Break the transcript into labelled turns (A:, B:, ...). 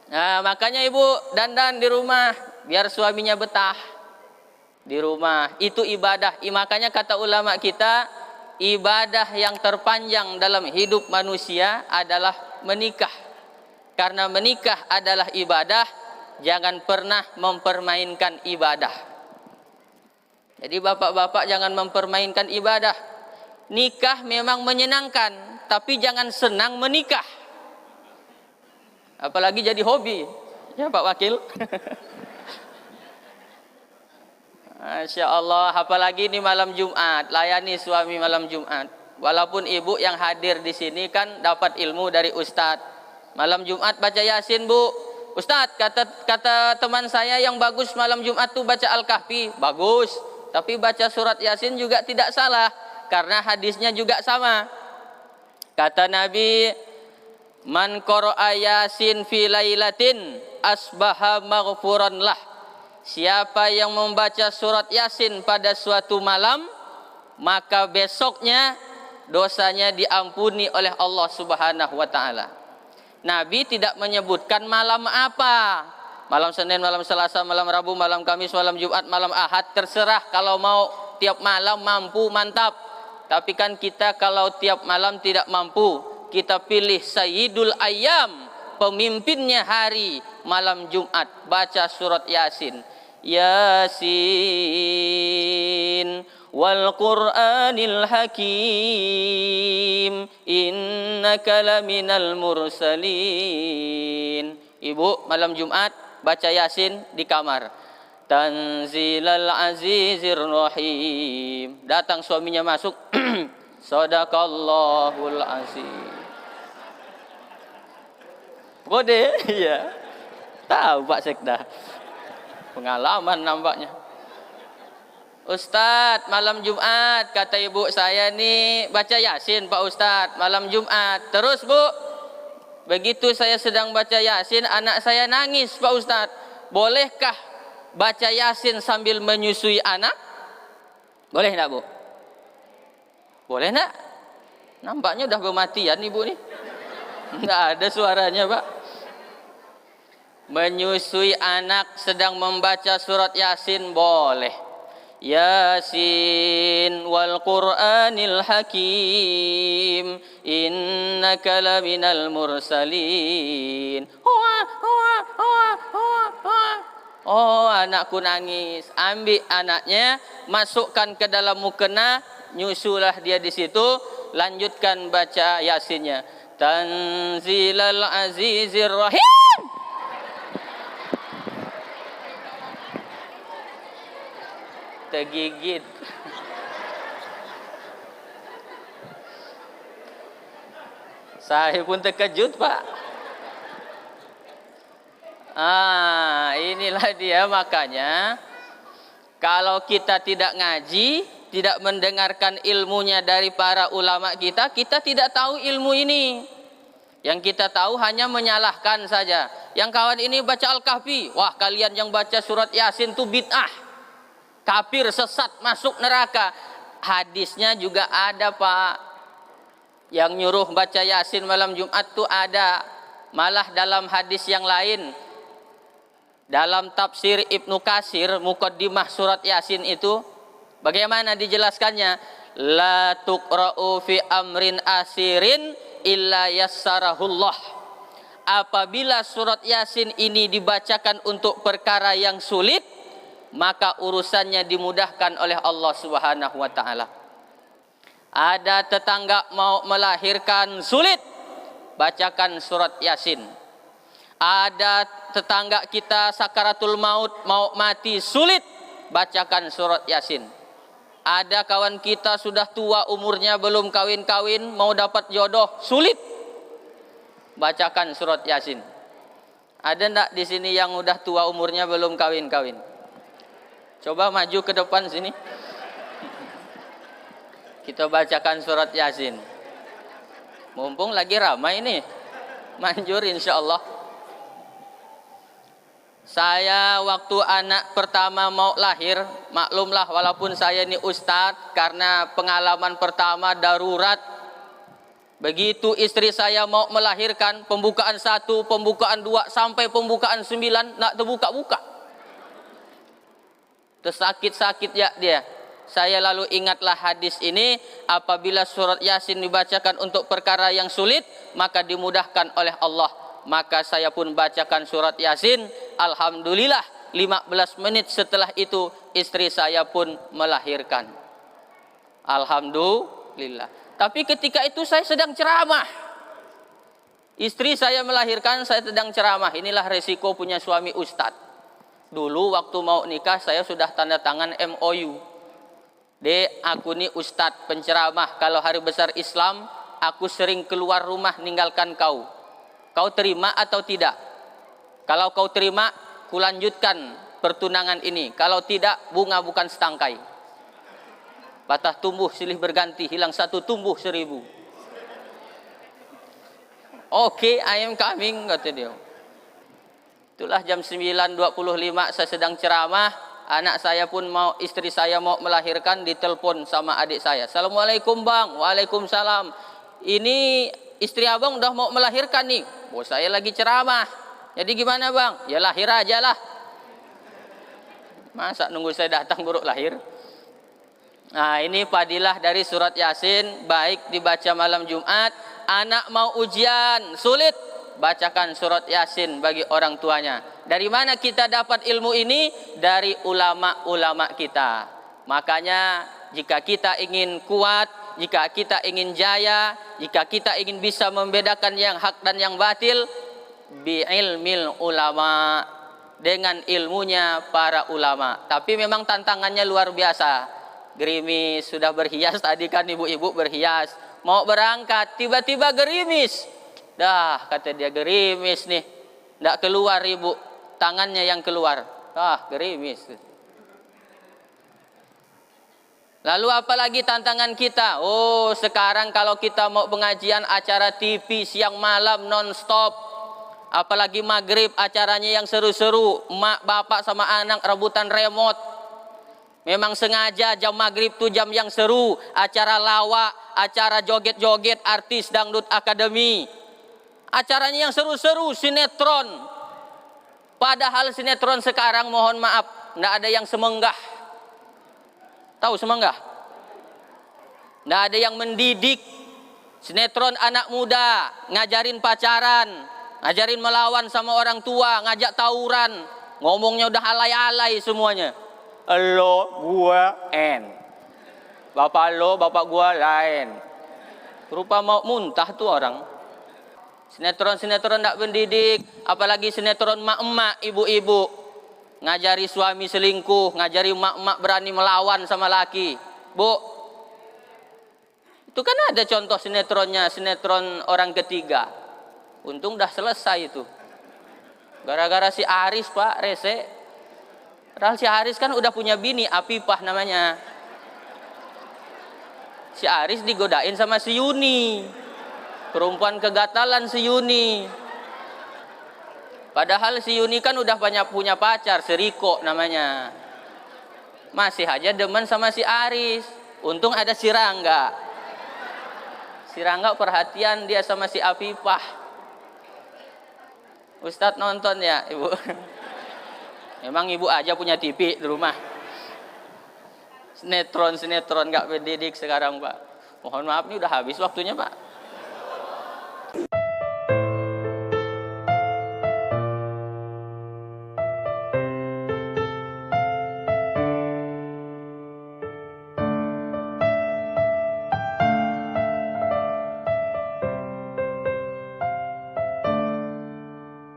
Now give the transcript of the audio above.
A: Nah, makanya ibu dandan di rumah biar suaminya betah di rumah. Itu ibadah. Makanya kata ulama kita, ibadah yang terpanjang dalam hidup manusia adalah menikah. Karena menikah adalah ibadah, jangan pernah mempermainkan ibadah. Jadi bapak-bapak jangan mempermainkan ibadah. Nikah memang menyenangkan, tapi jangan senang menikah. Apalagi jadi hobi. Ya Pak Wakil. Masya Allah, apalagi ini malam Jumat, layani suami malam Jumat. Walaupun ibu yang hadir di sini kan dapat ilmu dari Ustadz. Malam Jumat baca Yasin bu. Ustadz, kata teman saya yang bagus malam Jumat tuh baca Al-Kahfi. Bagus, tapi baca surat Yasin juga tidak salah. Karena hadisnya juga sama. Kata Nabi, man qara'a Yasin fi lailatin asbaha maghfuran lah. Siapa yang membaca surat Yasin pada suatu malam, maka besoknya dosanya diampuni oleh Allah Subhanahu wa taala. Nabi tidak menyebutkan malam apa. Malam Senin, malam Selasa, malam Rabu, malam Kamis, malam Jumat, malam Ahad, terserah kalau mau tiap malam mampu mantap. Tapi kan kita kalau tiap malam tidak mampu, kita pilih Sayyidul Ayyam, pemimpinnya hari, malam Jumat, baca surat Yasin. Yasin wal Qur'anil Hakim innaka laminal mursalin. Ibu malam Jumat baca Yasin di kamar. Tanzilal Azizir Rahim. Datang suaminya masuk. Sadaqallahul Azim. Kode ya. Tahu Pak Sekda. Pengalaman nampaknya. Ustadz, malam Jumat kata ibu saya nih baca Yasin Pak Ustadz malam Jumat. Terus Bu, begitu saya sedang baca Yasin anak saya nangis Pak Ustadz. Bolehkah baca Yasin sambil menyusui anak? Boleh enggak Bu? Boleh enggak? Nampaknya udah kematian ibu nih. Enggak ada suaranya Pak. Menyusui anak sedang membaca surat Yasin boleh. Yasin wal Qur'anil Hakim innaka laminal mursalin. Oh, anakku nangis. Ambil anaknya, masukkan ke dalam mukena, nyusulah dia di situ, lanjutkan baca Yasinnya. Tanzilal Azizir Rahim. Tergigit. Saya pun terkejut Pak. Inilah dia makanya kalau kita tidak ngaji, tidak mendengarkan ilmunya dari para ulama kita, kita tidak tahu ilmu ini. Yang kita tahu hanya menyalahkan saja. Yang kawan ini baca Al-Kahfi, wah kalian yang baca surat Yasin itu bid'ah. Kafir, sesat, masuk neraka. Hadisnya juga ada Pak. Yang nyuruh baca Yasin malam Jumat itu ada. Malah dalam hadis yang lain, dalam tafsir Ibnu Katsir, muqaddimah surat Yasin itu, bagaimana dijelaskannya? La tuqra'u fi amrin asirin illa yassarahullah. Apabila surat Yasin ini dibacakan untuk perkara yang sulit, maka urusannya dimudahkan oleh Allah Subhanahu wa taala. Ada tetangga mau melahirkan sulit, bacakan surat Yasin. Ada tetangga kita sakaratul maut mau mati sulit, bacakan surat Yasin. Ada kawan kita sudah tua umurnya belum kawin-kawin mau dapat jodoh sulit, bacakan surat Yasin. Ada enggak di sini yang udah tua umurnya belum kawin-kawin? Coba maju ke depan sini. Kita bacakan surat Yasin. Mumpung lagi ramai ini. Manjur insya Allah. Saya waktu anak pertama mau lahir, maklumlah walaupun saya ini ustadz, karena pengalaman pertama darurat, Begitu istri saya mau melahirkan, pembukaan 1, pembukaan 2, sampai pembukaan 9, nak terbuka-buka. Tersakit-sakit ya dia. Saya lalu ingatlah hadis ini, apabila surat Yasin dibacakan untuk perkara yang sulit, maka dimudahkan oleh Allah. Maka saya pun bacakan surat Yasin, alhamdulillah 15 menit setelah itu istri saya pun melahirkan. Alhamdulillah. Tapi ketika itu saya sedang ceramah. Istri saya melahirkan, saya sedang ceramah. Inilah resiko punya suami ustadz. Dulu waktu mau nikah saya sudah tanda tangan MOU. Dek, aku nih ustadz penceramah. Kalau hari besar Islam, aku sering keluar rumah ninggalkan kau. Kau terima atau tidak? Kalau kau terima, kulanjutkan pertunangan ini. Kalau tidak, bunga bukan setangkai. Patah tumbuh silih berganti, hilang satu tumbuh 1000. Oke, I am coming, kata dia. Itulah jam 9.25 saya sedang ceramah. Anak saya pun istri saya mau melahirkan, ditelepon sama adik saya. Assalamualaikum bang. Waalaikumsalam. Ini istri abang udah mau melahirkan nih. Bos saya lagi ceramah. Jadi gimana bang? Ya lahir aja lah. Masa nunggu saya datang baru lahir? Nah, ini fadilah dari surat Yasin, baik dibaca malam Jumat. Anak mau ujian, sulit, bacakan surat Yasin bagi orang tuanya. Dari mana kita dapat ilmu ini? Dari ulama-ulama kita. Makanya jika kita ingin kuat, jika kita ingin jaya, jika kita ingin bisa membedakan yang hak dan yang batil, bi'ilmil ulama, dengan ilmunya para ulama. Tapi memang tantangannya luar biasa. Gerimis, sudah berhias tadi kan ibu-ibu berhias, mau berangkat tiba-tiba gerimis. Dah kata dia, gerimis nih, ndak keluar ibu, tangannya yang keluar. Gerimis. Lalu apalagi tantangan kita? Oh, sekarang kalau kita mau pengajian acara TV siang malam non-stop, apalagi maghrib acaranya yang seru-seru, mak bapak sama anak rebutan remote. Memang sengaja jam maghrib tuh jam yang seru, acara lawak, acara joget-joget, artis dangdut akademi. Acaranya yang seru-seru, sinetron. Padahal sinetron sekarang mohon maaf, nggak ada yang semenggah. Tahu semenggah? Nggak ada yang mendidik. Sinetron anak muda, ngajarin pacaran, ngajarin melawan sama orang tua, ngajak tawuran. Ngomongnya udah alay-alay semuanya. Lo, gua, bapak lo, bapak gua lain. Rupa mau muntah tuh orang. Sinetron-sinetron tidak mendidik, apalagi sinetron mak-emak, ibu-ibu. Ngajari suami selingkuh, ngajari mak-emak berani melawan sama laki. Bu, itu kan ada contoh sinetronnya, sinetron orang ketiga. Untung udah selesai itu. Gara-gara si Aris pak, rese. Padahal si Aris kan udah punya bini, Apipah namanya. Si Aris digodain sama si Yuni. Perempuan kegatalan si Yuni. Padahal si Yuni kan udah punya pacar, si Riko namanya. Masih aja demen sama si Aris. Untung ada si Rangga. Si Rangga perhatian dia sama si Apipah. Ustadz nonton ya ibu? Memang ibu aja punya TV di rumah. Sinetron gak mendidik sekarang pak. Mohon maaf nih udah habis waktunya pak.